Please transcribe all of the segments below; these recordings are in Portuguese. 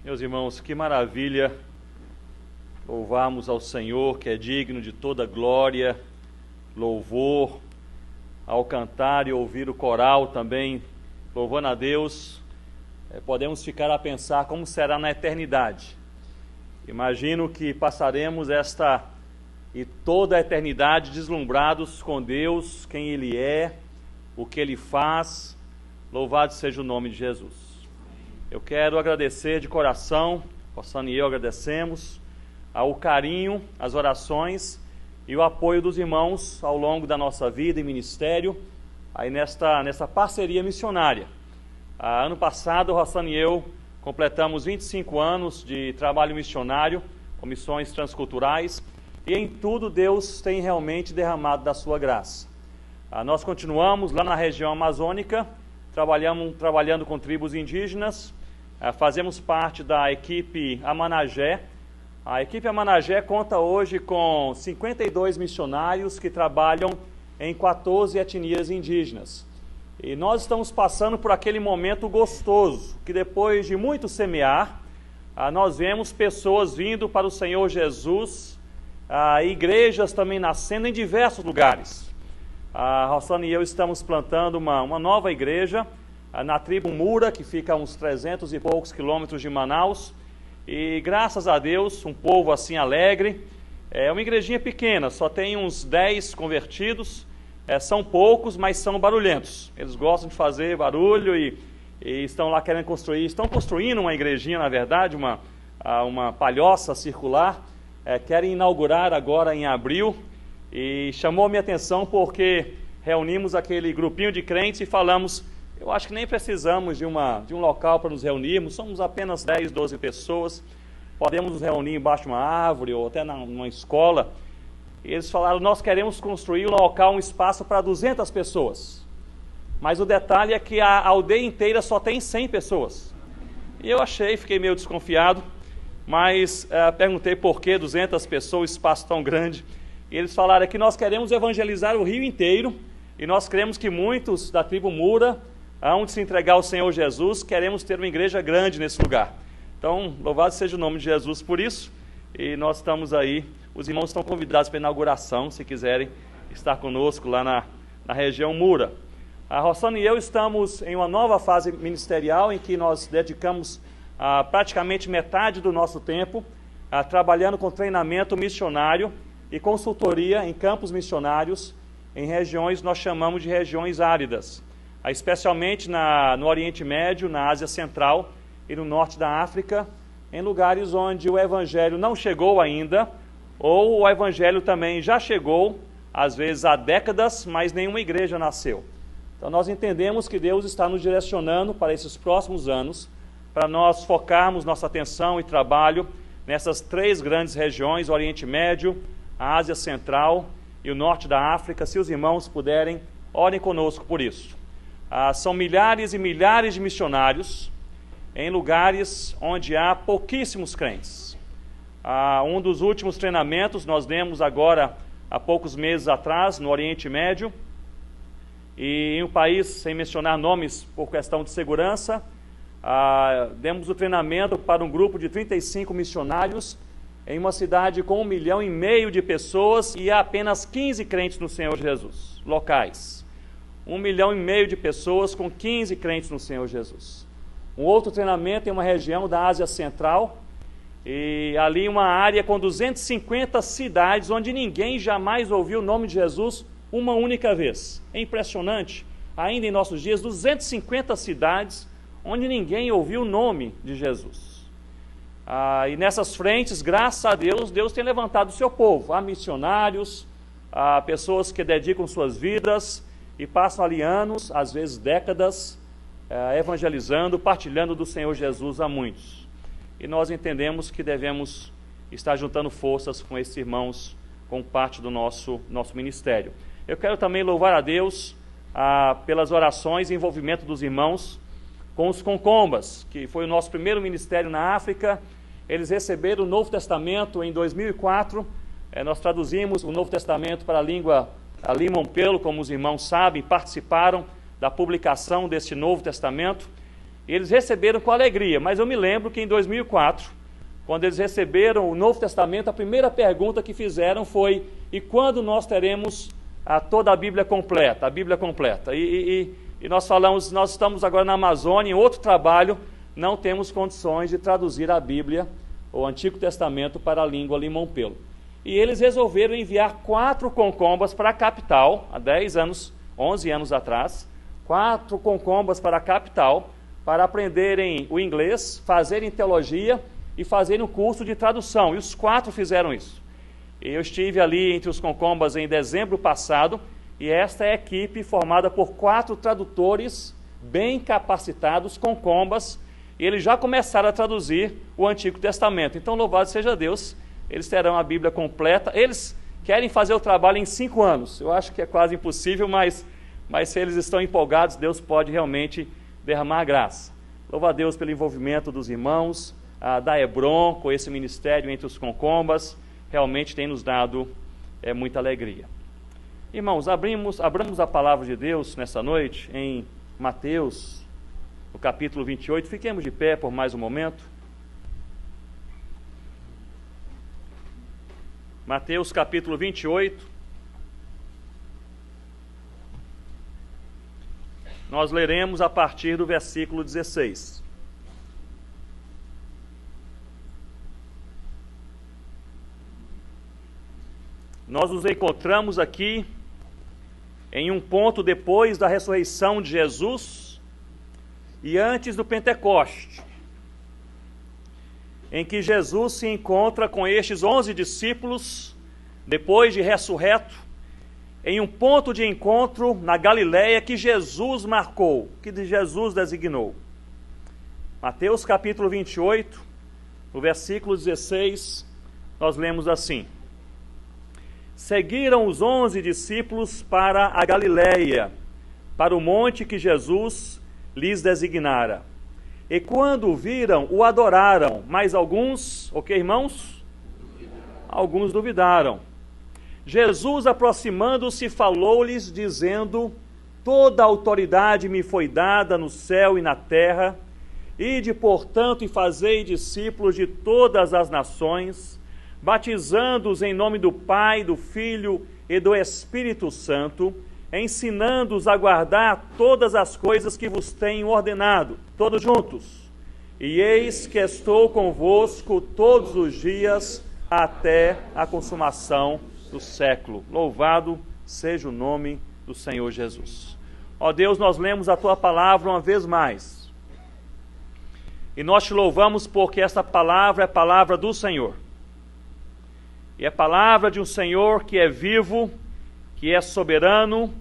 Meus irmãos, que maravilha louvarmos ao Senhor, que é digno de toda glória, louvor, ao cantar e ouvir o coral também, louvando a Deus. Podemos ficar a pensar como será na eternidade. Imagino que passaremos esta e toda a eternidade deslumbrados com Deus, quem Ele é, o que Ele faz. Louvado seja o nome de Jesus. Eu quero agradecer de coração, Rossana e eu agradecemos, ao carinho, as orações e o apoio dos irmãos ao longo da nossa vida e ministério, aí nesta parceria missionária. Ano passado, Rossana e eu completamos 25 anos de trabalho missionário, com missões transculturais, e em tudo Deus tem realmente derramado da sua graça. Nós continuamos lá na região amazônica, trabalhando com tribos indígenas, fazemos parte da equipe Amanagé. A equipe Amanagé conta hoje com 52 missionários que trabalham em 14 etnias indígenas. E nós estamos passando por aquele momento gostoso, que depois de muito semear, nós vemos pessoas vindo para o Senhor Jesus, igrejas também nascendo em diversos lugares. A Rossana e eu estamos plantando uma nova igreja na tribo Mura, que fica a uns 300 e poucos quilômetros de Manaus, e graças a Deus, um povo assim alegre. É uma igrejinha pequena, só tem uns 10 convertidos, são poucos, mas são barulhentos. Eles gostam de fazer barulho e estão lá querendo construir, estão construindo uma igrejinha, na verdade, uma palhoça circular, querem inaugurar agora em abril, e chamou a minha atenção porque reunimos aquele grupinho de crentes e falamos: eu acho que nem precisamos de um local para nos reunirmos, somos apenas 10, 12 pessoas, podemos nos reunir embaixo de uma árvore ou até numa escola. E eles falaram: nós queremos construir um local, um espaço para 200 pessoas. Mas o detalhe é que a aldeia inteira só tem 100 pessoas. E eu fiquei meio desconfiado, mas perguntei por que 200 pessoas, espaço tão grande. E eles falaram que nós queremos evangelizar o Rio inteiro, e nós queremos que muitos da tribo Mura hão de se entregar ao Senhor Jesus, queremos ter uma igreja grande nesse lugar. Então, louvado seja o nome de Jesus por isso, e nós estamos aí, os irmãos estão convidados para a inauguração, se quiserem estar conosco lá na região Mura. A Rossana e eu estamos em uma nova fase ministerial, em que nós dedicamos praticamente metade do nosso tempo trabalhando com treinamento missionário e consultoria em campos missionários, em regiões nós chamamos de regiões áridas, especialmente no Oriente Médio, na Ásia Central e no Norte da África, em lugares onde o Evangelho não chegou ainda, ou o Evangelho também já chegou, às vezes há décadas, mas nenhuma igreja nasceu. Então nós entendemos que Deus está nos direcionando para esses próximos anos, para nós focarmos nossa atenção e trabalho nessas 3 grandes regiões, Oriente Médio, a Ásia Central e o Norte da África. Se os irmãos puderem, orem conosco por isso. São milhares e milhares de missionários em lugares onde há pouquíssimos crentes. Um dos últimos treinamentos nós demos agora, há poucos meses atrás, no Oriente Médio, e em um país, sem mencionar nomes por questão de segurança, demos o treinamento para um grupo de 35 missionários em uma cidade com 1,5 milhão de pessoas, e há apenas 15 crentes no Senhor Jesus, locais. 1,5 milhão de pessoas com 15 crentes no Senhor Jesus. Um outro treinamento em uma região da Ásia Central, e ali uma área com 250 cidades, onde ninguém jamais ouviu o nome de Jesus uma única vez. É impressionante, ainda em nossos dias, 250 cidades, onde ninguém ouviu o nome de Jesus. E nessas frentes, graças a Deus, Deus tem levantado o seu povo. Há missionários, há pessoas que dedicam suas vidas e passam ali anos, às vezes décadas, evangelizando, partilhando do Senhor Jesus a muitos. E nós entendemos que devemos estar juntando forças com esses irmãos, com parte do nosso ministério. Eu quero também louvar a Deus pelas orações e envolvimento dos irmãos com os Concombas, que foi o nosso primeiro ministério na África. Eles receberam o Novo Testamento em 2004. Nós traduzimos o Novo Testamento para a língua Limon-Pelo, como os irmãos sabem, participaram da publicação deste Novo Testamento. eles receberam com alegria, mas eu me lembro que em 2004, quando eles receberam o Novo Testamento, a primeira pergunta que fizeram foi: e quando nós teremos toda a Bíblia completa? A Bíblia completa. E nós falamos, nós estamos agora na Amazônia, em outro trabalho, não temos condições de traduzir a Bíblia, o Antigo Testamento, para a língua limão-pelo. E eles resolveram enviar 4 concombas para a capital, há 10 anos, 11 anos atrás, 4 concombas para a capital, para aprenderem o inglês, fazerem teologia e fazerem um curso de tradução. E os 4 fizeram isso. Eu estive ali entre os concombas em dezembro passado, e esta é a equipe formada por 4 tradutores bem capacitados, concombas, e eles já começaram a traduzir o Antigo Testamento. Então, louvado seja Deus, eles terão a Bíblia completa. Eles querem fazer o trabalho em 5 anos. Eu acho que é quase impossível, mas se eles estão empolgados, Deus pode realmente derramar graça. Louvo a Deus pelo envolvimento dos irmãos, da Hebron, com esse ministério entre os concombas, realmente tem nos dado muita alegria. Irmãos, abramos a palavra de Deus nessa noite em Mateus, no capítulo 28. Fiquemos de pé por mais um momento. Mateus capítulo 28. Nós leremos a partir do versículo 16. Nós nos encontramos aqui em um ponto depois da ressurreição de Jesus e antes do Pentecoste, em que Jesus se encontra com estes 11 discípulos, depois de ressurreto, em um ponto de encontro na Galileia que Jesus marcou, que Jesus designou. Mateus capítulo 28, no versículo 16, nós lemos assim: Seguiram os 11 discípulos para a Galileia, para o monte que Jesus lhes designara. E quando o viram, o adoraram, mas alguns, irmãos? Alguns duvidaram. Jesus, aproximando-se, falou-lhes, dizendo: Toda a autoridade me foi dada no céu e na terra. Ide, portanto, e fazei discípulos de todas as nações, batizando-os em nome do Pai, do Filho e do Espírito Santo, ensinando-os a guardar todas as coisas que vos tenho ordenado. Todos juntos. E eis que estou convosco todos os dias, até a consumação do século. Louvado seja o nome do Senhor Jesus. Ó Deus, nós lemos a Tua palavra uma vez mais. E nós Te louvamos porque esta palavra é a palavra do Senhor. E é a palavra de um Senhor que é vivo, que é soberano,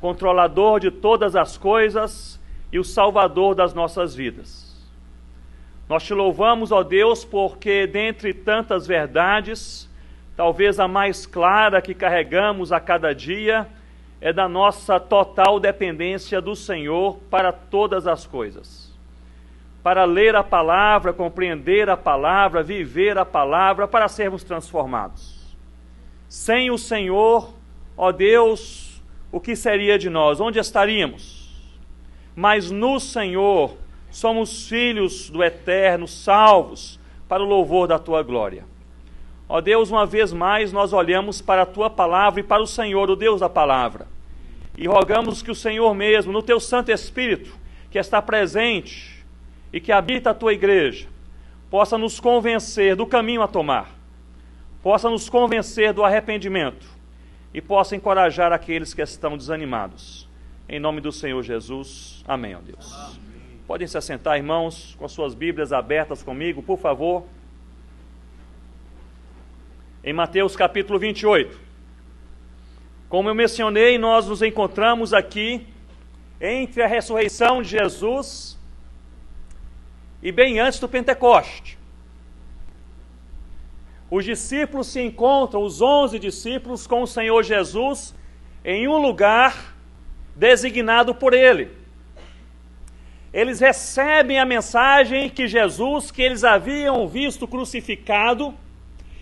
controlador de todas as coisas e o Salvador das nossas vidas. Nós Te louvamos, ó Deus, porque dentre tantas verdades, talvez a mais clara que carregamos a cada dia é da nossa total dependência do Senhor para todas as coisas. Para ler a palavra, compreender a palavra, viver a palavra, para sermos transformados. Sem o Senhor, ó Deus, o que seria de nós? Onde estaríamos? Mas no Senhor somos filhos do Eterno, salvos para o louvor da Tua glória. Ó Deus, uma vez mais nós olhamos para a Tua palavra e para o Senhor, o Deus da palavra, e rogamos que o Senhor mesmo, no Teu Santo Espírito, que está presente e que habita a Tua igreja, possa nos convencer do caminho a tomar, possa nos convencer do arrependimento e possa encorajar aqueles que estão desanimados. Em nome do Senhor Jesus, amém, ó Deus. Amém. Podem se assentar, irmãos, com as suas Bíblias abertas comigo, por favor. Em Mateus capítulo 28. Como eu mencionei, nós nos encontramos aqui entre a ressurreição de Jesus e bem antes do Pentecoste. Os discípulos se encontram, os 11 discípulos, com o Senhor Jesus em um lugar designado por Ele. Eles recebem a mensagem que Jesus, que eles haviam visto crucificado,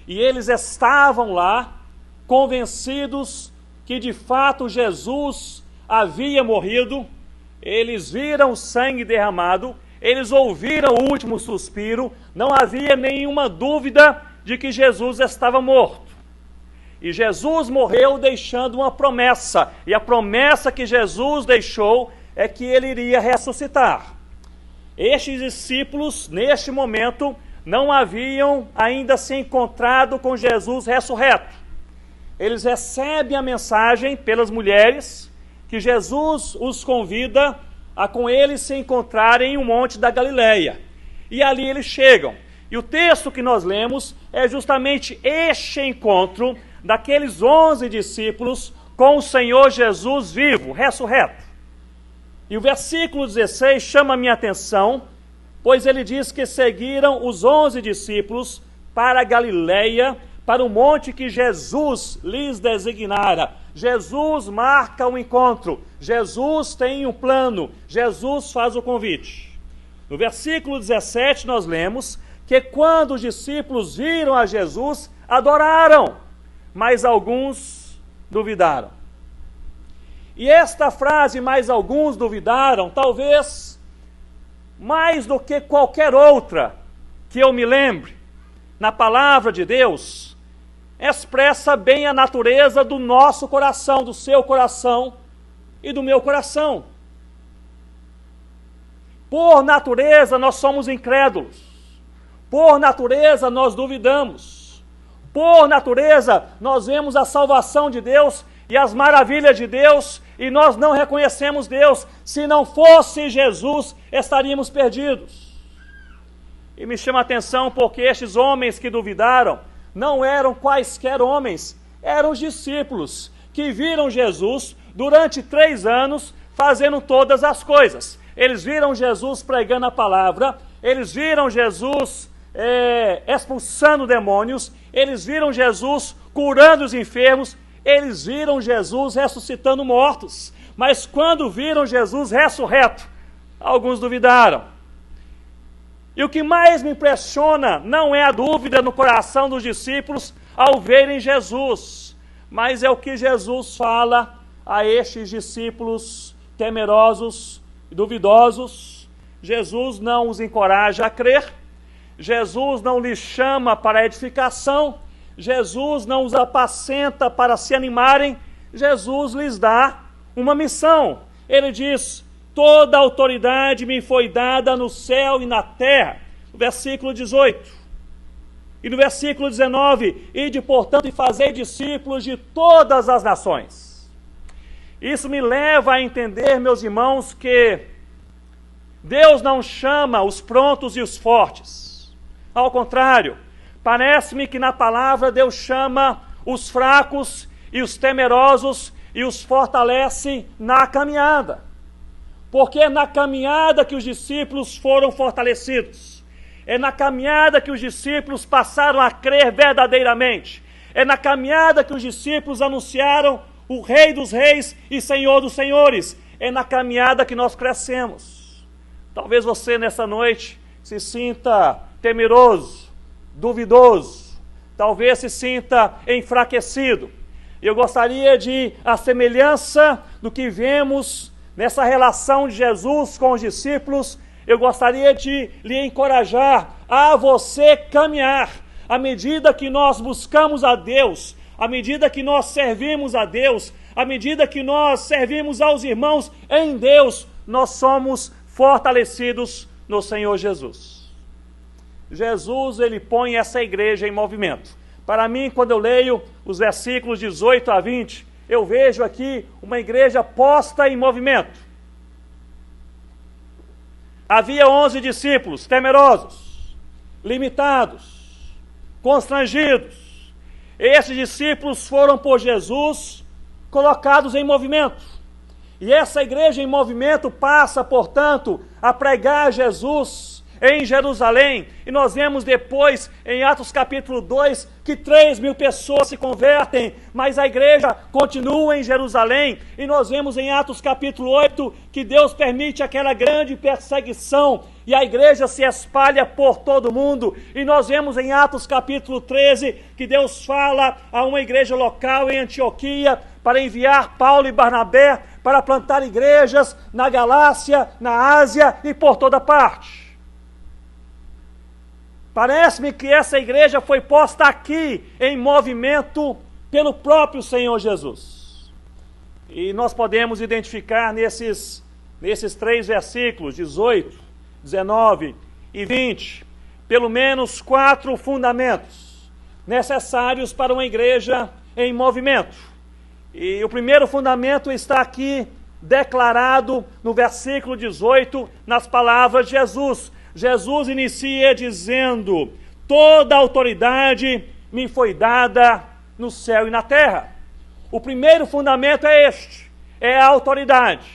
e eles estavam lá, convencidos que de fato Jesus havia morrido. Eles viram o sangue derramado, eles ouviram o último suspiro, não havia nenhuma dúvida de que Jesus estava morto. E Jesus morreu deixando uma promessa, e a promessa que Jesus deixou é que ele iria ressuscitar. Estes discípulos, neste momento, não haviam ainda se encontrado com Jesus ressurreto. Eles recebem a mensagem pelas mulheres que Jesus os convida a com eles se encontrarem em um monte da Galileia. E ali eles chegam. E o texto que nós lemos é justamente este encontro daqueles 11 discípulos com o Senhor Jesus vivo, ressurreto. E o versículo 16 chama a minha atenção, pois ele diz que seguiram os 11 discípulos para a Galileia, para o monte que Jesus lhes designara. Jesus marca o encontro, Jesus tem um plano, Jesus faz o convite. No versículo 17 nós lemos que quando os discípulos viram a Jesus, adoraram, mas alguns duvidaram. E esta frase, mais alguns duvidaram, talvez mais do que qualquer outra que eu me lembre, na palavra de Deus, expressa bem a natureza do nosso coração, do seu coração e do meu coração. Por natureza, nós somos incrédulos. Por natureza, nós duvidamos. Por natureza, nós vemos a salvação de Deus e as maravilhas de Deus e nós não reconhecemos Deus. Se não fosse Jesus, estaríamos perdidos. E me chama a atenção porque estes homens que duvidaram não eram quaisquer homens, eram os discípulos que viram Jesus durante 3 anos fazendo todas as coisas. Eles viram Jesus pregando a palavra, eles viram Jesus expulsando demônios, eles viram Jesus curando os enfermos, eles viram Jesus ressuscitando mortos. Mas quando viram Jesus ressurreto, alguns duvidaram. E o que mais me impressiona não é a dúvida no coração dos discípulos ao verem Jesus, mas é o que Jesus fala a estes discípulos temerosos e duvidosos. Jesus não os encoraja a crer, Jesus não lhes chama para edificação, Jesus não os apacenta para se animarem, Jesus lhes dá uma missão. Ele diz: toda a autoridade me foi dada no céu e na terra. No versículo 18. E no versículo 19, ide, portanto, e fazei discípulos de todas as nações. Isso me leva a entender, meus irmãos, que Deus não chama os prontos e os fortes. Ao contrário, parece-me que na palavra Deus chama os fracos e os temerosos e os fortalece na caminhada. Porque é na caminhada que os discípulos foram fortalecidos. É na caminhada que os discípulos passaram a crer verdadeiramente. É na caminhada que os discípulos anunciaram o Rei dos Reis e Senhor dos Senhores. É na caminhada que nós crescemos. Talvez você nessa noite se sinta temeroso, duvidoso. Talvez se sinta enfraquecido. Eu gostaria de, à semelhança do que vemos nessa relação de Jesus com os discípulos, eu gostaria de lhe encorajar a você caminhar. À medida que nós buscamos a Deus, à medida que nós servimos a Deus, à medida que nós servimos aos irmãos em Deus, nós somos fortalecidos no Senhor Jesus. Jesus, ele põe essa igreja em movimento. Para mim, quando eu leio os versículos 18 a 20, eu vejo aqui uma igreja posta em movimento. Havia 11 discípulos temerosos, limitados, constrangidos. Esses discípulos foram por Jesus colocados em movimento. E essa igreja em movimento passa, portanto, a pregar Jesus em Jerusalém, e nós vemos depois em Atos capítulo 2 que 3.000 pessoas se convertem, mas a igreja continua em Jerusalém, e nós vemos em Atos capítulo 8 que Deus permite aquela grande perseguição e a igreja se espalha por todo o mundo, e nós vemos em Atos capítulo 13 que Deus fala a uma igreja local em Antioquia para enviar Paulo e Barnabé para plantar igrejas na Galácia, na Ásia e por toda parte. Parece-me que essa igreja foi posta aqui em movimento pelo próprio Senhor Jesus. E nós podemos identificar nesses 3 versículos, 18, 19 e 20, pelo menos 4 fundamentos necessários para uma igreja em movimento. E o primeiro fundamento está aqui declarado no versículo 18, nas palavras de Jesus. Jesus inicia dizendo: toda autoridade me foi dada no céu e na terra. O primeiro fundamento é este, é a autoridade.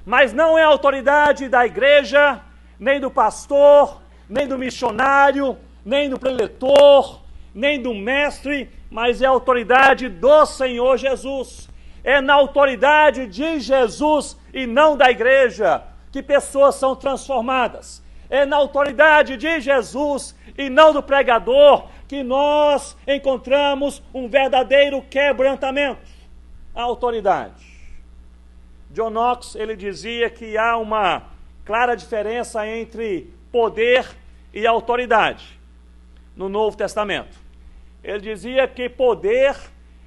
Mas não é a autoridade da igreja, nem do pastor, nem do missionário, nem do preletor, nem do mestre, mas é a autoridade do Senhor Jesus. É na autoridade de Jesus e não da igreja que pessoas são transformadas. É na autoridade de Jesus e não do pregador que nós encontramos um verdadeiro quebrantamento. A autoridade. John Knox, ele dizia que há uma clara diferença entre poder e autoridade no Novo Testamento. Ele dizia que poder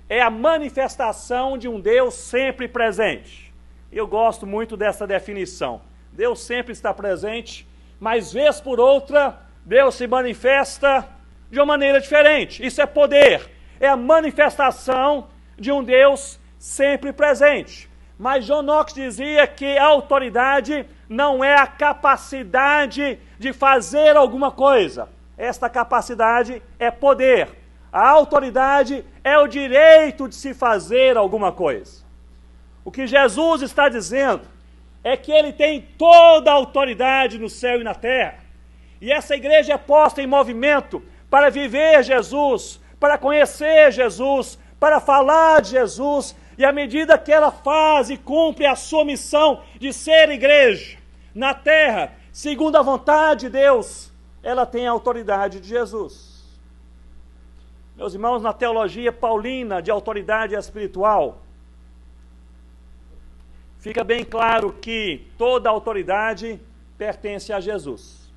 é a manifestação de um Deus sempre presente. Eu gosto muito dessa definição. Deus sempre está presente, mas vez por outra, Deus se manifesta de uma maneira diferente. Isso é poder, é a manifestação de um Deus sempre presente. Mas John Knox dizia que a autoridade não é a capacidade de fazer alguma coisa. Esta capacidade é poder. A autoridade é o direito de se fazer alguma coisa. O que Jesus está dizendo é que ele tem toda a autoridade no céu e na terra. E essa igreja é posta em movimento para viver Jesus, para conhecer Jesus, para falar de Jesus. E à medida que ela faz e cumpre a sua missão de ser igreja na terra, segundo a vontade de Deus, ela tem a autoridade de Jesus. Meus irmãos, na teologia paulina de autoridade espiritual, fica bem claro que toda autoridade pertence a Jesus.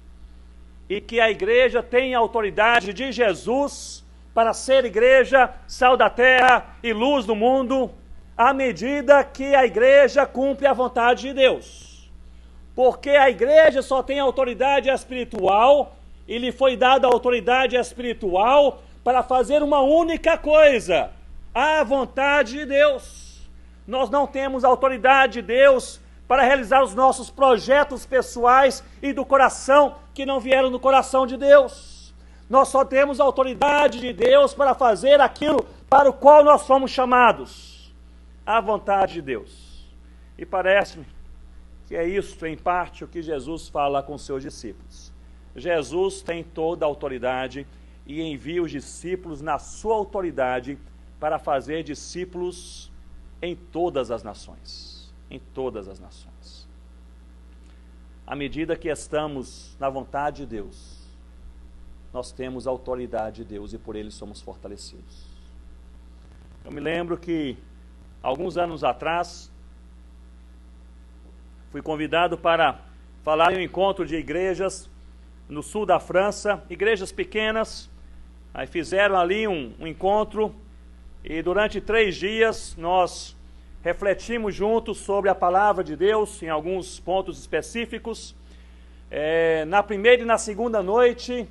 E que a igreja tem a autoridade de Jesus para ser igreja, sal da terra e luz do mundo, à medida que a igreja cumpre a vontade de Deus. Porque a igreja só tem autoridade espiritual, e lhe foi dada a autoridade espiritual para fazer uma única coisa, a vontade de Deus. Nós não temos autoridade de Deus para realizar os nossos projetos pessoais e do coração que não vieram do coração de Deus. Nós só temos a autoridade de Deus para fazer aquilo para o qual nós fomos chamados, a vontade de Deus. E parece-me que é isso, em parte, o que Jesus fala com seus discípulos. Jesus tem toda a autoridade e envia os discípulos na sua autoridade para fazer discípulos em todas as nações. Em todas as nações. À medida que estamos na vontade de Deus, nós temos a autoridade de Deus e por ele somos fortalecidos. Eu me lembro que, alguns anos atrás, fui convidado para falar em um encontro de igrejas no sul da França, igrejas pequenas. Aí fizeram ali um encontro e durante 3 dias nós refletimos juntos sobre a palavra de Deus em alguns pontos específicos. Na primeira e na segunda noite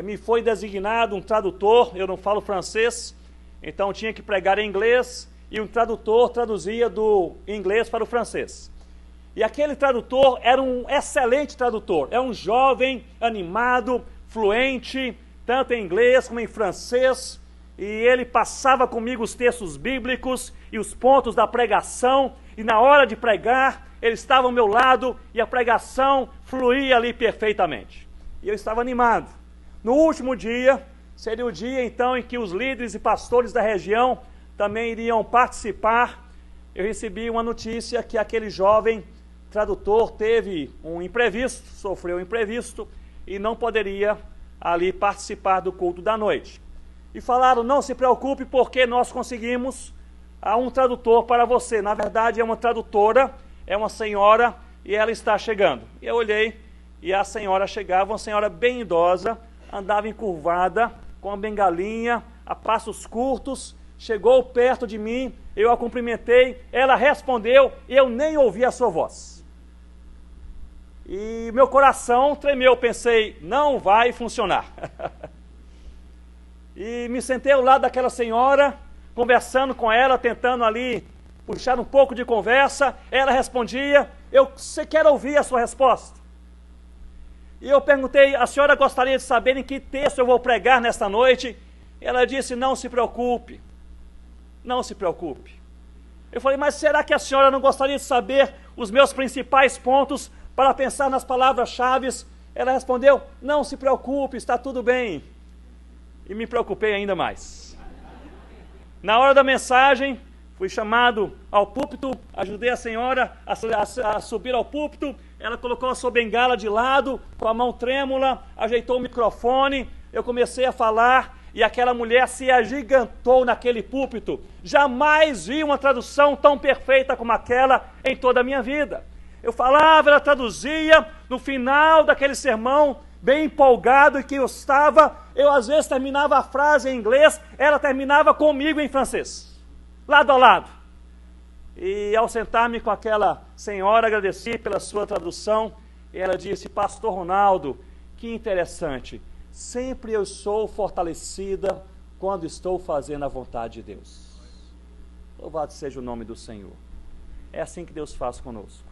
me foi designado um tradutor. Eu não falo francês, então tinha que pregar em inglês e um tradutor traduzia do inglês para o francês. E aquele tradutor era um excelente tradutor, é um jovem, animado, fluente, tanto em inglês como em francês, e ele passava comigo os textos bíblicos e os pontos da pregação, e na hora de pregar, ele estava ao meu lado e a pregação fluía ali perfeitamente. E eu estava animado. No último dia, seria o dia então em que os líderes e pastores da região também iriam participar. Eu recebi uma notícia que aquele jovem tradutor teve um imprevisto, sofreu um imprevisto e não poderia ali participar do culto da noite. E falaram: não se preocupe, porque nós conseguimos há um tradutor para você. Na verdade, é uma tradutora, é uma senhora, e ela está chegando. E eu olhei, e a senhora chegava, uma senhora bem idosa, andava encurvada, com uma bengalinha, a passos curtos, chegou perto de mim, eu a cumprimentei, ela respondeu, e eu nem ouvi a sua voz. E meu coração tremeu, pensei, não vai funcionar. E me sentei ao lado daquela senhora, conversando com ela, tentando ali puxar um pouco de conversa. Ela respondia, você quer ouvir a sua resposta? E eu perguntei, a senhora gostaria de saber em que texto eu vou pregar nesta noite? Ela disse, não se preocupe, não se preocupe. Eu falei, mas será que a senhora não gostaria de saber os meus principais pontos para pensar nas palavras-chave? Ela respondeu, não se preocupe, está tudo bem. E me preocupei ainda mais. Na hora da mensagem, fui chamado ao púlpito, ajudei a senhora a subir ao púlpito, ela colocou a sua bengala de lado, com a mão trêmula, ajeitou o microfone, eu comecei a falar, e aquela mulher se agigantou naquele púlpito. Jamais vi uma tradução tão perfeita como aquela em toda a minha vida. Eu falava, ela traduzia, no final daquele sermão, bem empolgado e que eu estava, eu às vezes terminava a frase em inglês, ela terminava comigo em francês, lado a lado. E ao sentar-me com aquela senhora, agradeci pela sua tradução, e ela disse, pastor Ronaldo, que interessante, sempre eu sou fortalecida quando estou fazendo a vontade de Deus. Louvado seja o nome do Senhor. É assim que Deus faz conosco.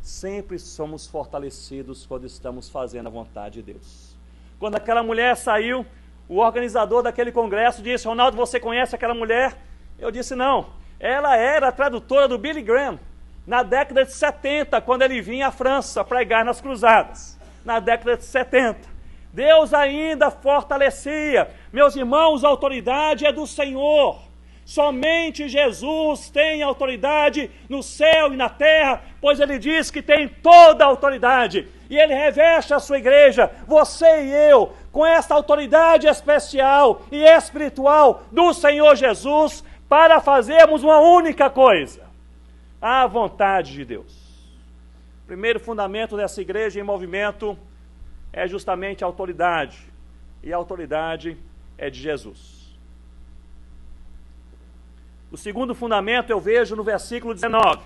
Sempre somos fortalecidos quando estamos fazendo a vontade de Deus. Quando aquela mulher saiu, o organizador daquele congresso disse, Ronaldo, você conhece aquela mulher? Eu disse, não. Ela era a tradutora do Billy Graham, na década de 70, quando ele vinha à França pregar nas cruzadas. Na década de 70. Deus ainda fortalecia. Meus irmãos, a autoridade é do Senhor. Somente Jesus tem autoridade no céu e na terra, pois Ele diz que tem toda a autoridade. E Ele reveste a sua igreja, você e eu, com esta autoridade especial e espiritual do Senhor Jesus, para fazermos uma única coisa, a vontade de Deus. O primeiro fundamento dessa igreja em movimento é justamente a autoridade, e a autoridade é de Jesus. O segundo fundamento eu vejo no versículo 19.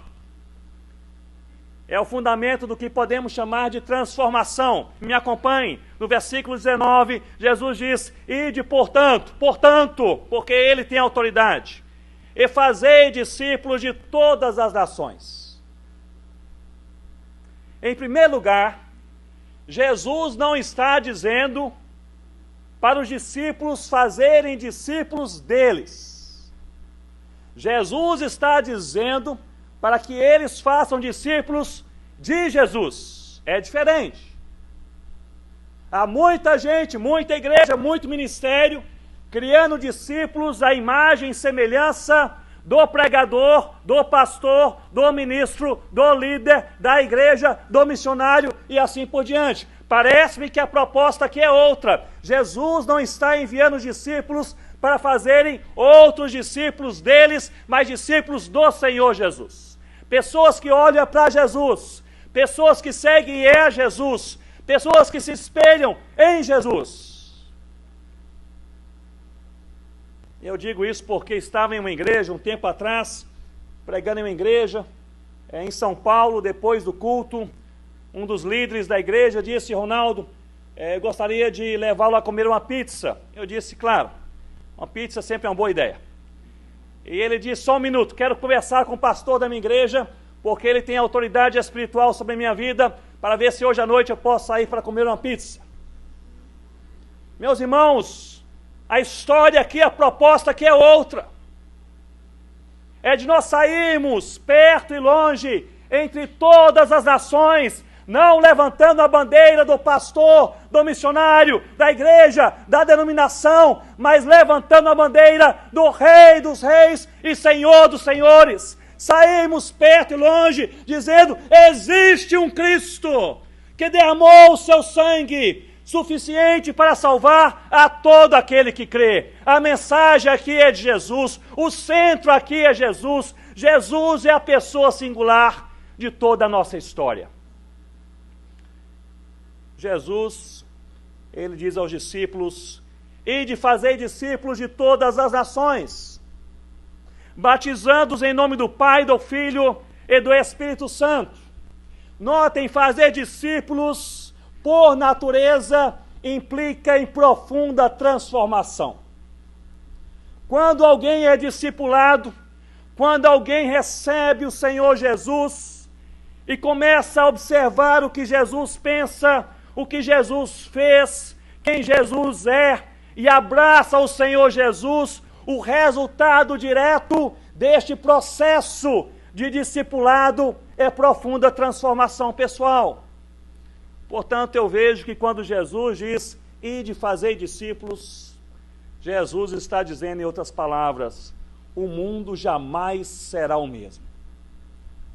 É o fundamento do que podemos chamar de transformação. Me acompanhe. No versículo 19, Jesus diz, ide portanto, porque Ele tem autoridade, e fazei discípulos de todas as nações. Em primeiro lugar, Jesus não está dizendo para os discípulos fazerem discípulos deles. Jesus está dizendo para que eles façam discípulos de Jesus. É diferente. Há muita gente, muita igreja, muito ministério, criando discípulos à imagem e semelhança do pregador, do pastor, do ministro, do líder, da igreja, do missionário e assim por diante. Parece-me que a proposta aqui é outra. Jesus não está enviando discípulos para fazerem outros discípulos deles, mas discípulos do Senhor Jesus. Pessoas que olham para Jesus, pessoas que seguem a Jesus, pessoas que se espelham em Jesus. Eu digo isso porque estava em uma igreja um tempo atrás, pregando em uma igreja, em São Paulo, depois do culto, um dos líderes da igreja disse, Ronaldo, gostaria de levá-lo a comer uma pizza. Eu disse, claro. Uma pizza sempre é uma boa ideia. E ele disse, só um minuto, quero conversar com o pastor da minha igreja, porque ele tem autoridade espiritual sobre a minha vida, para ver se hoje à noite eu posso sair para comer uma pizza. Meus irmãos, a história aqui, a proposta aqui é outra. É de nós sairmos perto e longe, entre todas as nações, não levantando a bandeira do pastor, do missionário, da igreja, da denominação, mas levantando a bandeira do Rei dos Reis e Senhor dos Senhores. Saímos perto e longe, dizendo, existe um Cristo que derramou o seu sangue suficiente para salvar a todo aquele que crê. A mensagem aqui é de Jesus, o centro aqui é Jesus. Jesus é a pessoa singular de toda a nossa história. Jesus, ele diz aos discípulos: ide fazer discípulos de todas as nações, batizando-os em nome do Pai, do Filho e do Espírito Santo. Notem, fazer discípulos, por natureza, implica em profunda transformação. Quando alguém é discipulado, quando alguém recebe o Senhor Jesus e começa a observar o que Jesus pensa, o que Jesus fez, quem Jesus é, e abraça o Senhor Jesus, o resultado direto deste processo de discipulado é profunda transformação pessoal. Portanto, eu vejo que quando Jesus diz, ide fazer discípulos, Jesus está dizendo, em outras palavras, o mundo jamais será o mesmo.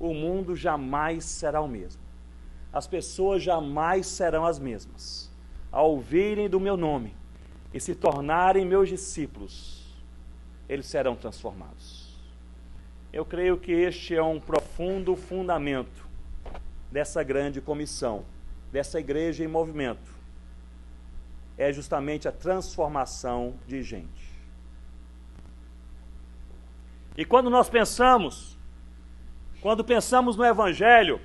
O mundo jamais será o mesmo. As pessoas jamais serão as mesmas. Ao ouvirem do meu nome e se tornarem meus discípulos, eles serão transformados. Eu creio que este é um profundo fundamento dessa grande comissão, dessa igreja em movimento. É justamente a transformação de gente. E quando nós pensamos no Evangelho,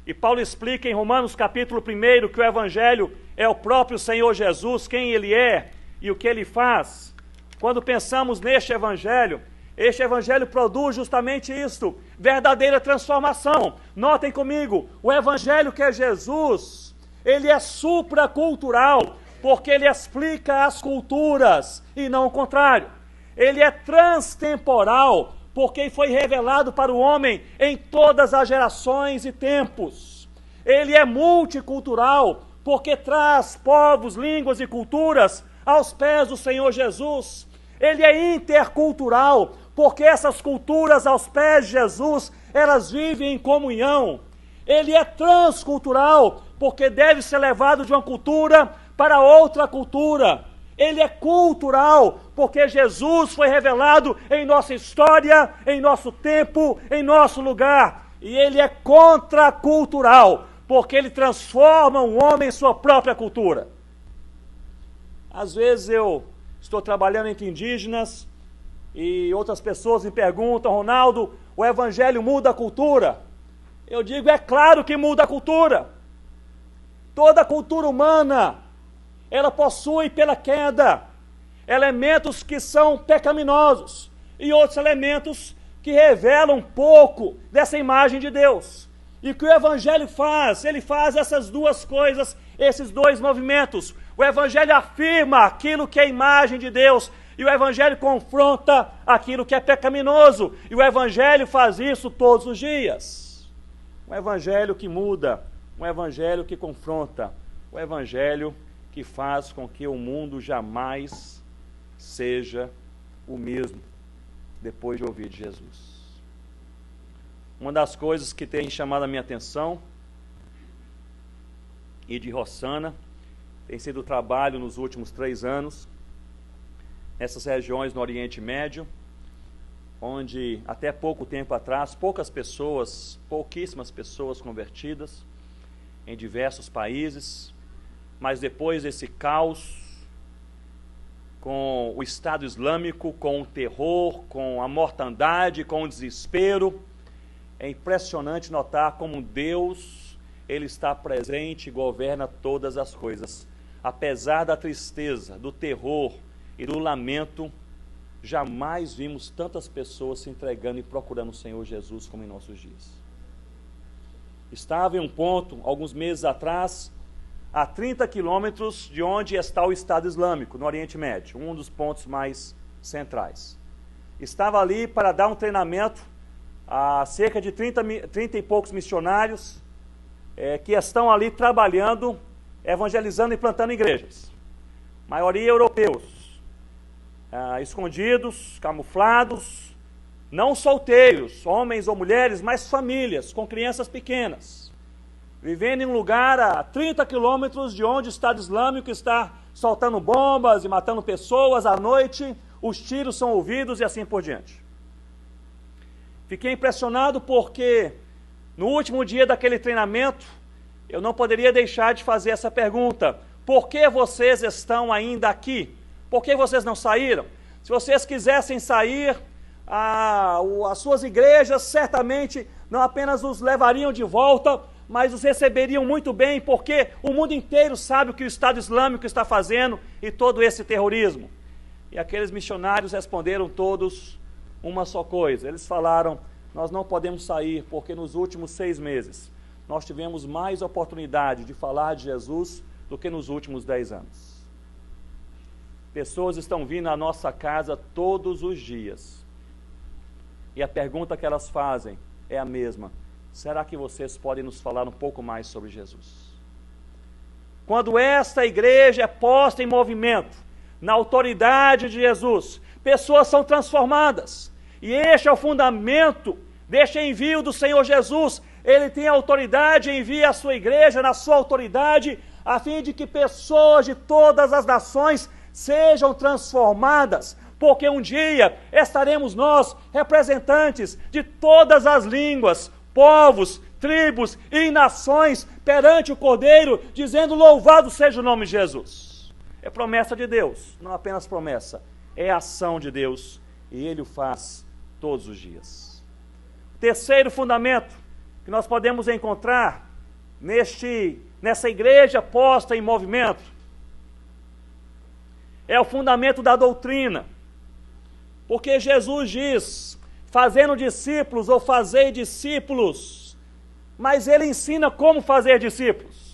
e Paulo explica em Romanos capítulo 1 que o Evangelho é o próprio Senhor Jesus, quem Ele é e o que Ele faz. Quando pensamos neste Evangelho, este Evangelho produz justamente isto, verdadeira transformação. Notem comigo, o Evangelho que é Jesus, ele é supracultural, porque ele explica as culturas e não o contrário. Ele é transtemporal, porque foi revelado para o homem em todas as gerações e tempos. Ele é multicultural, porque traz povos, línguas e culturas aos pés do Senhor Jesus. Ele é intercultural, porque essas culturas aos pés de Jesus, elas vivem em comunhão. Ele é transcultural, porque deve ser levado de uma cultura para outra cultura. Ele é cultural, porque Jesus foi revelado em nossa história, em nosso tempo, em nosso lugar. E ele é contracultural, porque ele transforma um homem em sua própria cultura. Às vezes eu estou trabalhando entre indígenas e outras pessoas me perguntam, Ronaldo, o Evangelho muda a cultura? Eu digo, é claro que muda a cultura. Toda a cultura humana, ela possui pela queda elementos que são pecaminosos e outros elementos que revelam um pouco dessa imagem de Deus. E o que o Evangelho faz? Ele faz essas duas coisas, esses dois movimentos. O Evangelho afirma aquilo que é a imagem de Deus e o Evangelho confronta aquilo que é pecaminoso. E o Evangelho faz isso todos os dias. Um Evangelho que muda, um Evangelho que confronta, um Evangelho que faz com que o mundo jamais seja o mesmo depois de ouvir de Jesus. Uma das coisas que tem chamado a minha atenção e de Rossana tem sido o trabalho nos últimos 3 anos nessas regiões no Oriente Médio, onde até pouco tempo atrás, pouquíssimas pessoas convertidas em diversos países, mas depois desse caos com o Estado Islâmico, com o terror, com a mortandade, com o desespero, é impressionante notar como Deus, Ele está presente e governa todas as coisas. Apesar da tristeza, do terror e do lamento, jamais vimos tantas pessoas se entregando e procurando o Senhor Jesus como em nossos dias. Estava em um ponto, alguns meses atrás, a 30 quilômetros de onde está o Estado Islâmico, no Oriente Médio, um dos pontos mais centrais. Estava ali para dar um treinamento a cerca de 30 e poucos missionários que estão ali trabalhando, evangelizando e plantando igrejas. Maioria europeus, escondidos, camuflados, não solteiros, homens ou mulheres, mas famílias com crianças pequenas. vivendo em um lugar a 30 quilômetros de onde o Estado Islâmico está soltando bombas e matando pessoas à noite, os tiros são ouvidos e assim por diante. Fiquei impressionado porque no último dia daquele treinamento, eu não poderia deixar de fazer essa pergunta: por que vocês estão ainda aqui? Por que vocês não saíram? Se vocês quisessem sair, as suas igrejas certamente não apenas os levariam de volta, mas os receberiam muito bem, porque o mundo inteiro sabe o que o Estado Islâmico está fazendo e todo esse terrorismo. E aqueles missionários responderam todos uma só coisa. Eles falaram: nós não podemos sair porque nos últimos 6 meses nós tivemos mais oportunidade de falar de Jesus do que nos últimos 10 anos. Pessoas estão vindo à nossa casa todos os dias. E a pergunta que elas fazem é a mesma: será que vocês podem nos falar um pouco mais sobre Jesus? Quando esta igreja é posta em movimento, na autoridade de Jesus, pessoas são transformadas. E este é o fundamento deste envio do Senhor Jesus. Ele tem autoridade, envia a sua igreja na sua autoridade, a fim de que pessoas de todas as nações sejam transformadas, porque um dia estaremos nós, representantes de todas as línguas, povos, tribos e nações, perante o Cordeiro, dizendo: louvado seja o nome de Jesus. É promessa de Deus, não apenas promessa, é ação de Deus, e Ele o faz todos os dias. Terceiro fundamento que nós podemos encontrar nessa igreja posta em movimento é o fundamento da doutrina. Porque Jesus diz: fazendo discípulos ou fazei discípulos, mas Ele ensina como fazer discípulos.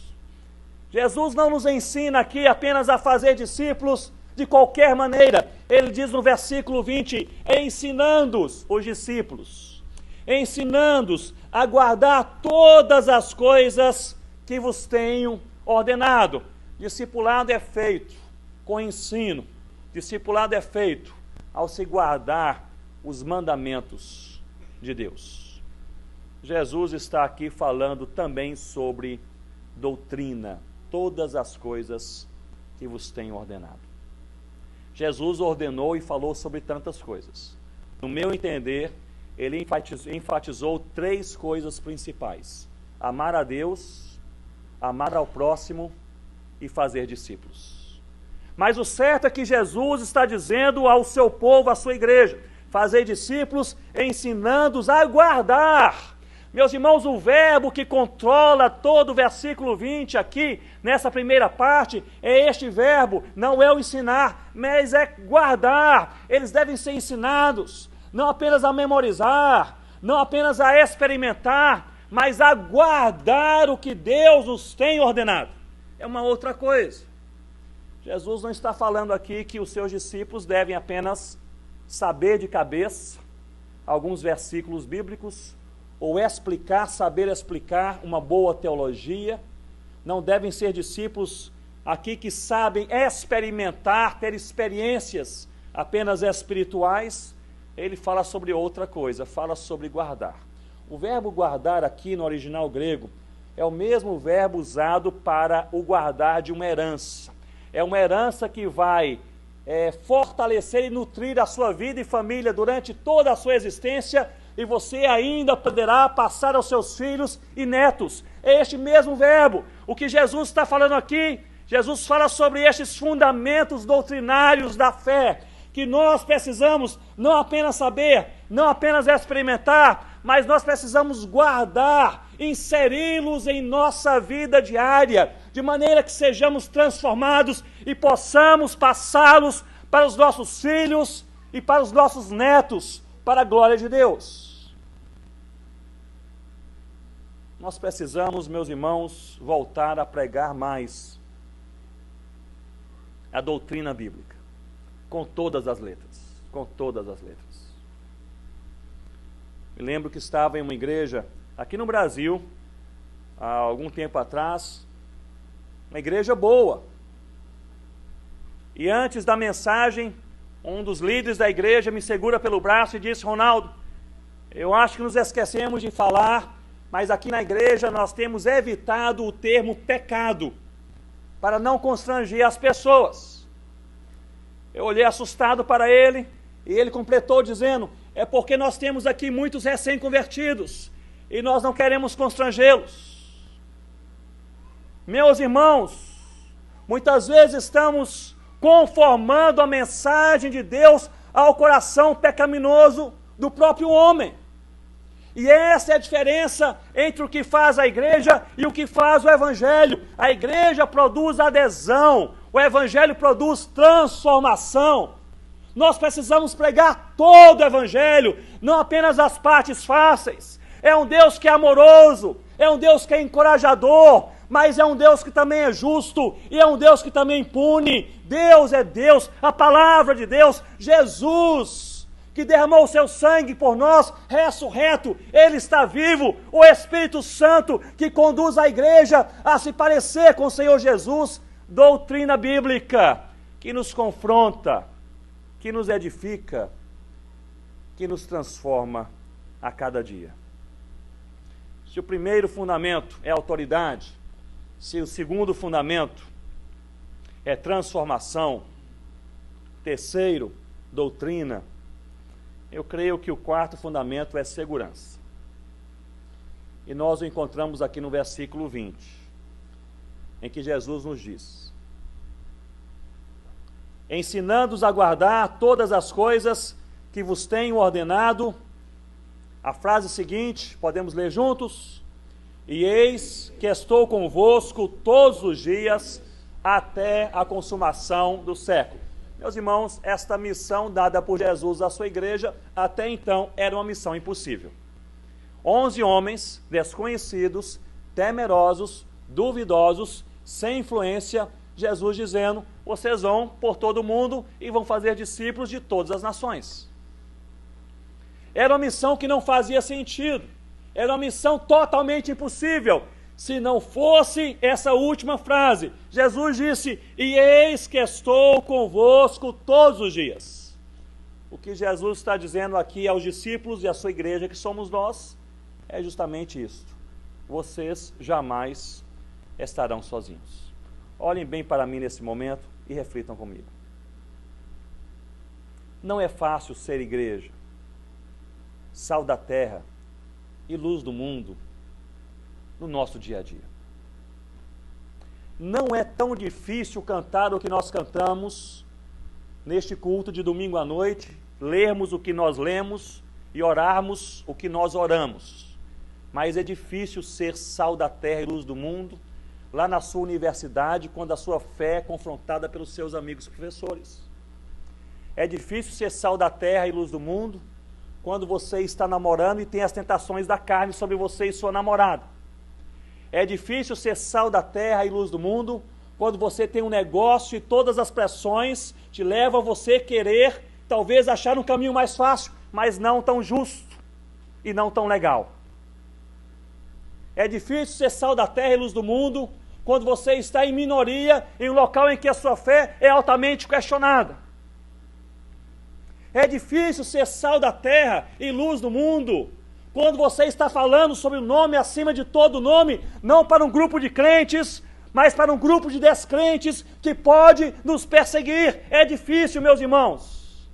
Jesus não nos ensina aqui apenas a fazer discípulos de qualquer maneira. Ele diz no versículo 20: ensinando-os, os discípulos, ensinando-os a guardar todas as coisas que vos tenho ordenado. Discipulado é feito com ensino. Discipulado é feito ao se guardar os mandamentos de Deus. Jesus está aqui falando também sobre doutrina. Todas as coisas que vos tenho ordenado. Jesus ordenou e falou sobre tantas coisas. No meu entender, ele enfatizou 3 coisas principais: amar a Deus, amar ao próximo e fazer discípulos. Mas o certo é que Jesus está dizendo ao seu povo, à sua igreja: fazer discípulos, ensinando-os a guardar. Meus irmãos, o verbo que controla todo o versículo 20 aqui, nessa primeira parte, é este verbo, não é o ensinar, mas é guardar. Eles devem ser ensinados, não apenas a memorizar, não apenas a experimentar, mas a guardar o que Deus nos tem ordenado. É uma outra coisa. Jesus não está falando aqui que os seus discípulos devem apenas saber de cabeça alguns versículos bíblicos, ou saber explicar uma boa teologia. Não devem ser discípulos aqui que sabem experimentar, ter experiências apenas espirituais. Ele fala sobre outra coisa, fala sobre guardar. O verbo guardar aqui no original grego é o mesmo verbo usado para o guardar de uma herança. É uma herança que vai fortalecer e nutrir a sua vida e família durante toda a sua existência, e você ainda poderá passar aos seus filhos e netos. É este mesmo verbo. O que Jesus está falando aqui, Jesus fala sobre estes fundamentos doutrinários da fé, que nós precisamos não apenas saber, não apenas experimentar, mas nós precisamos guardar, inseri-los em nossa vida diária, de maneira que sejamos transformados e possamos passá-los para os nossos filhos e para os nossos netos, para a glória de Deus. Nós precisamos, meus irmãos, voltar a pregar mais a doutrina bíblica, com todas as letras, com todas as letras. Me lembro que estava em uma igreja aqui no Brasil, há algum tempo atrás, uma igreja boa. E antes da mensagem, um dos líderes da igreja me segura pelo braço e disse: Ronaldo, eu acho que nos esquecemos de falar mas aqui na igreja nós temos evitado o termo pecado, para não constranger as pessoas. Eu olhei assustado para ele, e ele completou dizendo: é porque nós temos aqui muitos recém-convertidos, e nós não queremos constrangê-los. Meus irmãos, muitas vezes estamos conformando a mensagem de Deus ao coração pecaminoso do próprio homem. E essa é a diferença entre o que faz a igreja e o que faz o evangelho. A igreja produz adesão, o evangelho produz transformação. Nós precisamos pregar todo o evangelho, não apenas as partes fáceis. É um Deus que é amoroso, é um Deus que é encorajador, mas é um Deus que também é justo, e é um Deus que também pune. Deus é Deus, a palavra de Deus, Jesus, que derramou o seu sangue por nós, ressurreto, Ele está vivo. O Espírito Santo, que conduz a igreja a se parecer com o Senhor Jesus. Doutrina bíblica, que nos confronta, que nos edifica, que nos transforma a cada dia. Se o primeiro fundamento é autoridade, se o segundo fundamento é transformação, terceiro, doutrina, eu creio que o quarto fundamento é segurança. E nós o encontramos aqui no versículo 20, em que Jesus nos diz: ensinando-os a guardar todas as coisas que vos tenho ordenado. A frase seguinte, podemos ler juntos? E eis que estou convosco todos os dias, até a consumação do século. Meus irmãos, esta missão dada por Jesus à sua igreja, até então, era uma missão impossível. 11 homens desconhecidos, temerosos, duvidosos, sem influência, Jesus dizendo: vocês vão por todo o mundo e vão fazer discípulos de todas as nações. Era uma missão que não fazia sentido, era uma missão totalmente impossível, se não fosse essa última frase. Jesus disse: e eis que estou convosco todos os dias. O que Jesus está dizendo aqui aos discípulos e à sua igreja, que somos nós, é justamente isto: vocês jamais estarão sozinhos. Olhem bem para mim nesse momento e reflitam comigo. Não é fácil ser igreja, sal da terra e luz do mundo no nosso dia a dia. Não é tão difícil cantar o que nós cantamos neste culto de domingo à noite, lermos o que nós lemos e orarmos o que nós oramos. Mas é difícil ser sal da terra e luz do mundo lá na sua universidade, quando a sua fé é confrontada pelos seus amigos professores. É difícil ser sal da terra e luz do mundo quando você está namorando e tem as tentações da carne sobre você e sua namorada. É difícil ser sal da terra e luz do mundo quando você tem um negócio e todas as pressões te levam a você querer, talvez, achar um caminho mais fácil, mas não tão justo e não tão legal. É difícil ser sal da terra e luz do mundo quando você está em minoria em um local em que a sua fé é altamente questionada. É difícil ser sal da terra e luz do mundo quando você está falando sobre o nome acima de todo nome, não para um grupo de crentes, mas para um grupo de descrentes que pode nos perseguir. É difícil, meus irmãos,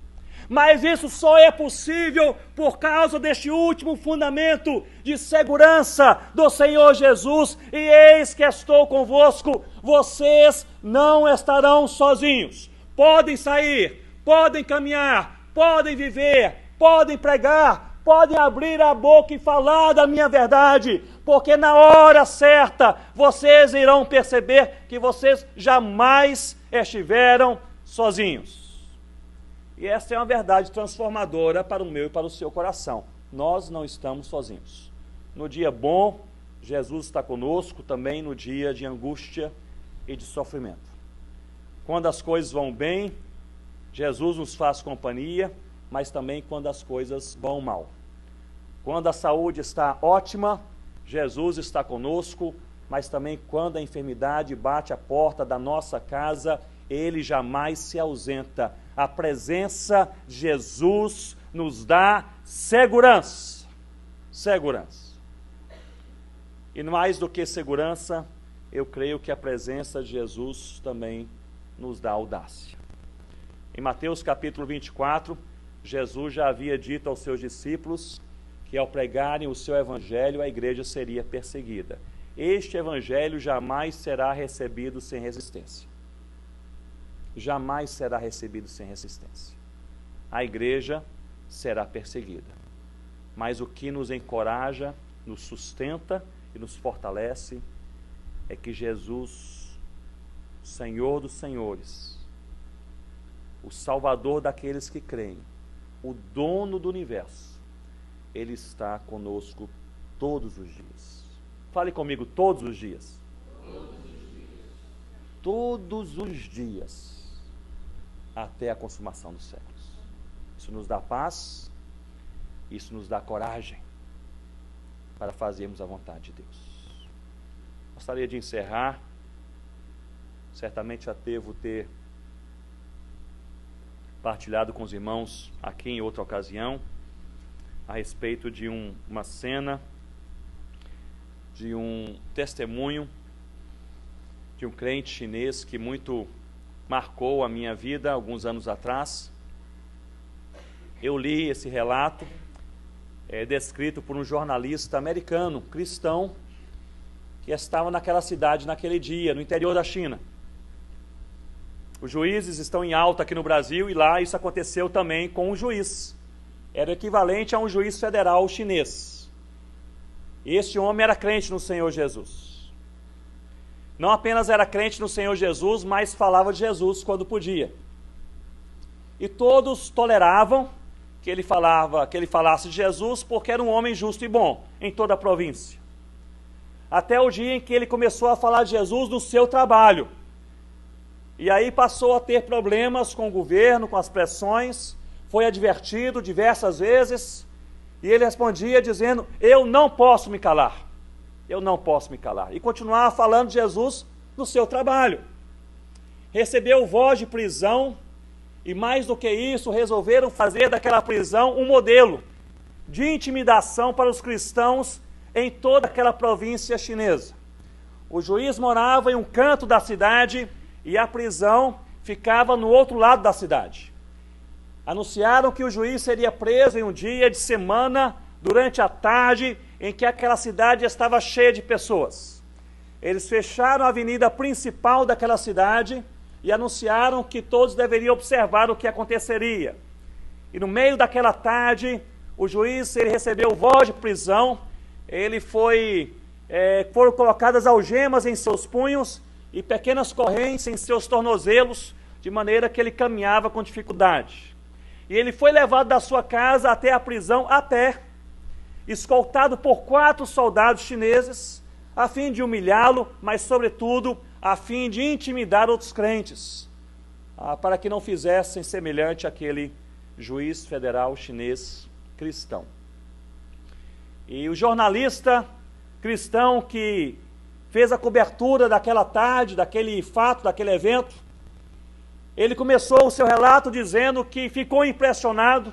mas isso só é possível por causa deste último fundamento de segurança do Senhor Jesus. E eis que estou convosco, vocês não estarão sozinhos. Podem sair, podem caminhar, podem viver, podem pregar, podem abrir a boca e falar da minha verdade, porque na hora certa vocês irão perceber que vocês jamais estiveram sozinhos. E essa é uma verdade transformadora para o meu e para o seu coração. Nós não estamos sozinhos. No dia bom, Jesus está conosco, também no dia de angústia e de sofrimento. Quando as coisas vão bem, Jesus nos faz companhia, mas também quando as coisas vão mal. Quando a saúde está ótima, Jesus está conosco, mas também quando a enfermidade bate a porta da nossa casa, Ele jamais se ausenta. A presença de Jesus nos dá segurança. Segurança. E mais do que segurança, eu creio que a presença de Jesus também nos dá audácia. Em Mateus capítulo 24, Jesus já havia dito aos seus discípulos que ao pregarem o seu evangelho, a igreja seria perseguida. Este evangelho jamais será recebido sem resistência. Jamais será recebido sem resistência. A igreja será perseguida. Mas o que nos encoraja, nos sustenta e nos fortalece é que Jesus, Senhor dos senhores, o Salvador daqueles que creem, o dono do universo, Ele está conosco todos os dias. Fale comigo, todos os dias. Todos os dias, até a consumação dos séculos. Isso nos dá paz, isso nos dá coragem para fazermos a vontade de Deus. Gostaria de encerrar, certamente já devo ter partilhado com os irmãos aqui em outra ocasião, a respeito de uma cena, de um testemunho de um crente chinês que muito marcou a minha vida alguns anos atrás. Eu li esse relato, descrito por um jornalista americano, cristão, que estava naquela cidade naquele dia, no interior da China. Os juízes estão em alta aqui no Brasil e lá isso aconteceu também com um juiz. Era o equivalente a um juiz federal chinês. Este homem era crente no Senhor Jesus. Não apenas era crente no Senhor Jesus, mas falava de Jesus quando podia. E todos toleravam que ele falasse de Jesus, porque era um homem justo e bom em toda a província. Até o dia em que ele começou a falar de Jesus no seu trabalho. E aí passou a ter problemas com o governo, com as pressões, foi advertido diversas vezes, e ele respondia dizendo: eu não posso me calar, eu não posso me calar. E continuava falando de Jesus no seu trabalho. Recebeu voz de prisão, e mais do que isso, resolveram fazer daquela prisão um modelo de intimidação para os cristãos em toda aquela província chinesa. O juiz morava em um canto da cidade e a prisão ficava no outro lado da cidade. Anunciaram que o juiz seria preso em um dia de semana, durante a tarde, em que aquela cidade estava cheia de pessoas. Eles fecharam a avenida principal daquela cidade e anunciaram que todos deveriam observar o que aconteceria. E no meio daquela tarde, o juiz, ele recebeu voz de prisão, foram colocadas algemas em seus punhos e pequenas correntes em seus tornozelos, de maneira que ele caminhava com dificuldade. E ele foi levado da sua casa até a prisão a pé, escoltado por 4 soldados chineses, a fim de humilhá-lo, mas sobretudo a fim de intimidar outros crentes, para que não fizessem semelhante àquele juiz federal chinês cristão. E o jornalista cristão que fez a cobertura daquela tarde, daquele fato, daquele evento, ele começou o seu relato dizendo que ficou impressionado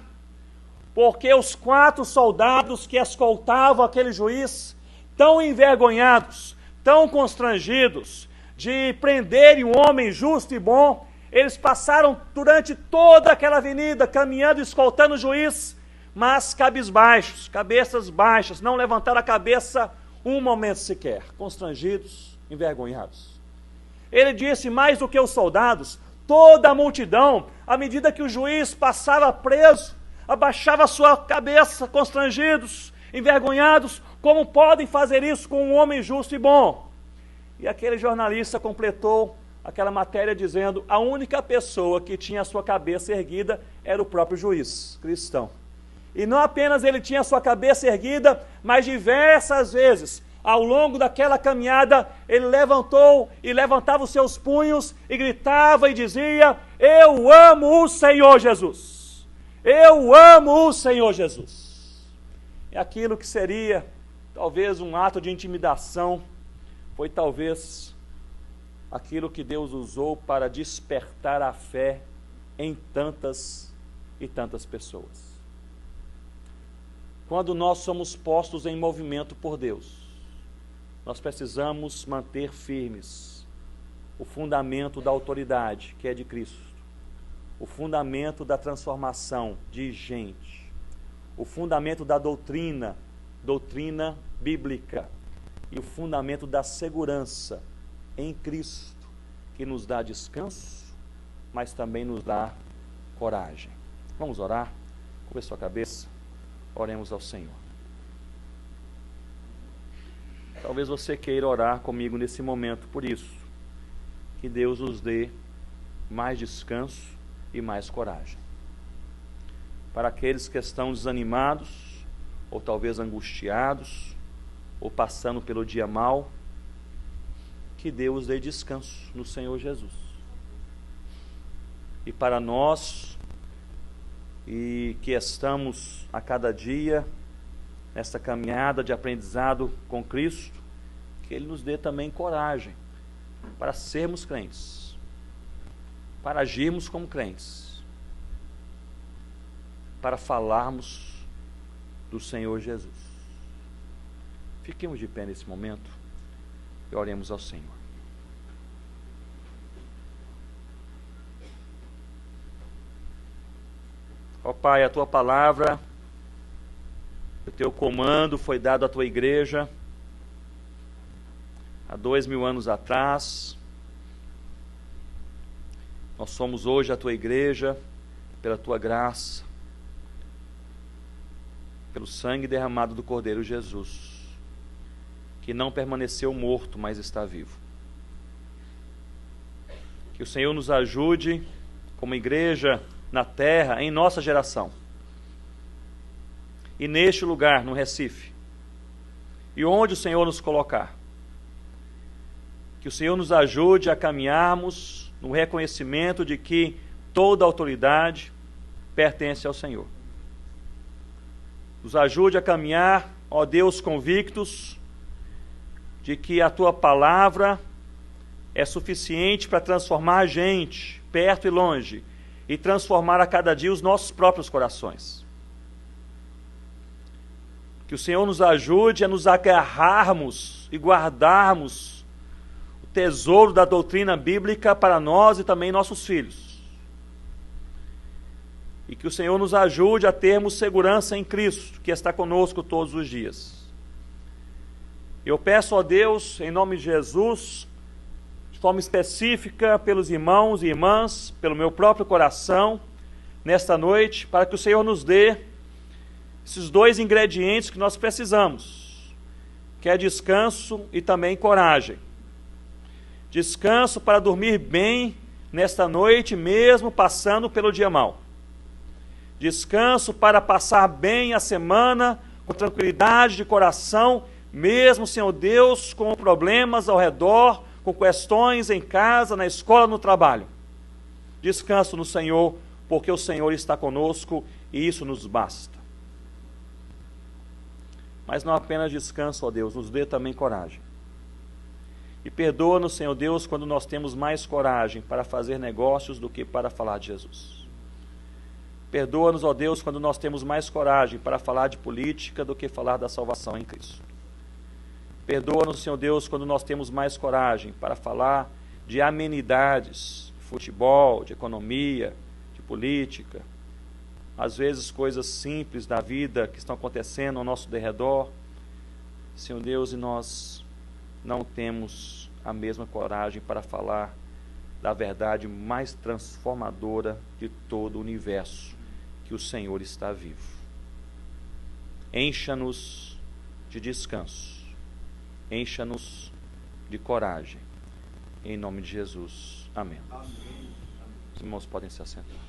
porque os 4 soldados que escoltavam aquele juiz, tão envergonhados, tão constrangidos de prenderem um homem justo e bom, eles passaram durante toda aquela avenida, caminhando, escoltando o juiz, mas cabisbaixos, cabeças baixas, não levantaram a cabeça um momento sequer, constrangidos, envergonhados. Ele disse: mais do que os soldados, toda a multidão, à medida que o juiz passava preso, abaixava a sua cabeça, constrangidos, envergonhados. Como podem fazer isso com um homem justo e bom? E aquele jornalista completou aquela matéria dizendo: a única pessoa que tinha a sua cabeça erguida era o próprio juiz cristão. E não apenas ele tinha a sua cabeça erguida, mas diversas vezes, ao longo daquela caminhada, ele levantou e levantava os seus punhos e gritava e dizia: eu amo o Senhor Jesus, eu amo o Senhor Jesus. É aquilo que seria talvez um ato de intimidação, foi talvez aquilo que Deus usou para despertar a fé em tantas e tantas pessoas. Quando nós somos postos em movimento por Deus, nós precisamos manter firmes o fundamento da autoridade, que é de Cristo, o fundamento da transformação de gente, o fundamento da doutrina bíblica, e o fundamento da segurança em Cristo, que nos dá descanso, mas também nos dá coragem. Vamos orar? Curva sua cabeça, oremos ao Senhor. Talvez você queira orar comigo nesse momento por isso, que Deus nos dê mais descanso e mais coragem. Para aqueles que estão desanimados, ou talvez angustiados, ou passando pelo dia mal, que Deus dê descanso no Senhor Jesus. E para nós, e que estamos a cada dia nessa caminhada de aprendizado com Cristo, que Ele nos dê também coragem para sermos crentes, para agirmos como crentes, para falarmos do Senhor Jesus. Fiquemos de pé nesse momento e oremos ao Senhor. Ó Pai, a Tua palavra, o Teu comando foi dado à Tua igreja há 2000 anos atrás. Nós somos hoje a Tua igreja pela Tua graça, pelo sangue derramado do Cordeiro Jesus, que não permaneceu morto, mas está vivo. Que o Senhor nos ajude, como igreja na terra, em nossa geração, e neste lugar, no Recife, e onde o Senhor nos colocar, que o Senhor nos ajude a caminharmos no reconhecimento de que toda autoridade pertence ao Senhor. Nos ajude a caminhar, ó Deus, convictos de que a Tua palavra é suficiente para transformar a gente, perto e longe, e transformar a cada dia os nossos próprios corações. Que o Senhor nos ajude a nos agarrarmos e guardarmos o tesouro da doutrina bíblica para nós e também nossos filhos. E que o Senhor nos ajude a termos segurança em Cristo, que está conosco todos os dias. Eu peço a Deus, em nome de Jesus, de forma específica pelos irmãos e irmãs, pelo meu próprio coração, nesta noite, para que o Senhor nos dê esses dois ingredientes que nós precisamos, que é descanso e também coragem. Descanso para dormir bem nesta noite, mesmo passando pelo dia mau. Descanso para passar bem a semana, com tranquilidade de coração, mesmo, Senhor Deus, com problemas ao redor, com questões em casa, na escola, no trabalho. Descanso no Senhor, porque o Senhor está conosco e isso nos basta. Mas não apenas descanso, ó Deus, nos dê também coragem. E perdoa-nos, Senhor Deus, quando nós temos mais coragem para fazer negócios do que para falar de Jesus. Perdoa-nos, ó Deus, quando nós temos mais coragem para falar de política do que falar da salvação em Cristo. Perdoa-nos, Senhor Deus, quando nós temos mais coragem para falar de amenidades, de futebol, de economia, de política, às vezes coisas simples da vida que estão acontecendo ao nosso derredor. Senhor Deus, e nós não temos a mesma coragem para falar da verdade mais transformadora de todo o universo, que o Senhor está vivo. Encha-nos de descanso. Encha-nos de coragem. Em nome de Jesus. Amém. Os irmãos podem se assentar.